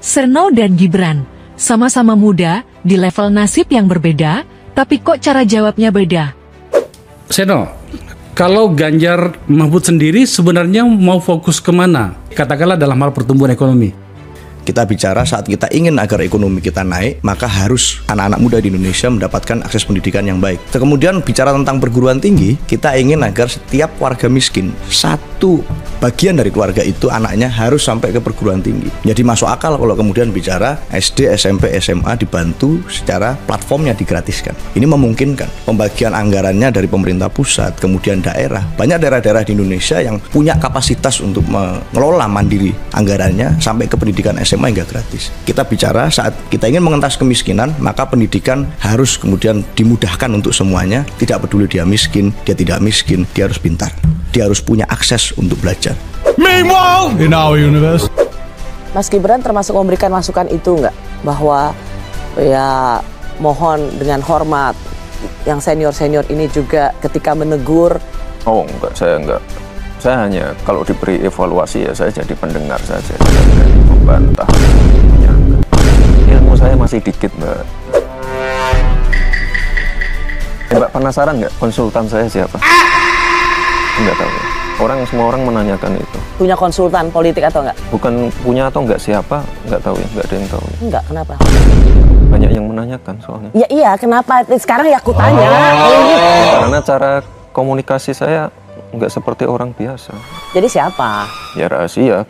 Serno dan Gibran, sama-sama muda, di level nasib yang berbeda, tapi kok cara jawabnya beda? Seno, kalau Ganjar Mahfud sendiri sebenarnya mau fokus kemana? Katakanlah dalam hal pertumbuhan ekonomi. Kita bicara saat kita ingin agar ekonomi kita naik, maka harus anak-anak muda di Indonesia mendapatkan akses pendidikan yang baik. Kemudian bicara tentang perguruan tinggi, kita ingin agar setiap warga miskin, satu bagian dari keluarga itu anaknya harus sampai ke perguruan tinggi. Jadi masuk akal kalau kemudian bicara SD, SMP, SMA dibantu secara platformnya digratiskan. Ini memungkinkan pembagian anggarannya dari pemerintah pusat, kemudian daerah. Banyak daerah-daerah di Indonesia yang punya kapasitas untuk mengelola mandiri anggarannya sampai ke pendidikan SMA hingga gratis. Kita bicara saat kita ingin mengentas kemiskinan, maka pendidikan harus kemudian dimudahkan untuk semuanya. Tidak peduli dia miskin, dia tidak miskin, dia harus pintar. Dia harus punya akses untuk belajar. Meanwhile, in our universe, Mas Gibran termasuk memberikan masukan itu nggak? Bahwa ya mohon dengan hormat, yang senior-senior ini juga ketika menegur. Oh enggak, saya enggak. Saya hanya kalau diberi evaluasi ya saya jadi pendengar saja, tidak berani membantah. Ilmu saya masih dikit, Mbak. Mbak penasaran nggak konsultan saya siapa? Enggak tahu ya. Semua orang menanyakan itu. Punya konsultan politik atau enggak? Bukan punya atau enggak siapa, enggak tahu ya, enggak ada yang tahu. Ya. Enggak, kenapa? Banyak yang menanyakan soalnya. Ya iya, kenapa? Sekarang ya aku tanya. Karena cara komunikasi saya nggak seperti orang biasa. Jadi siapa? Ya rahasia.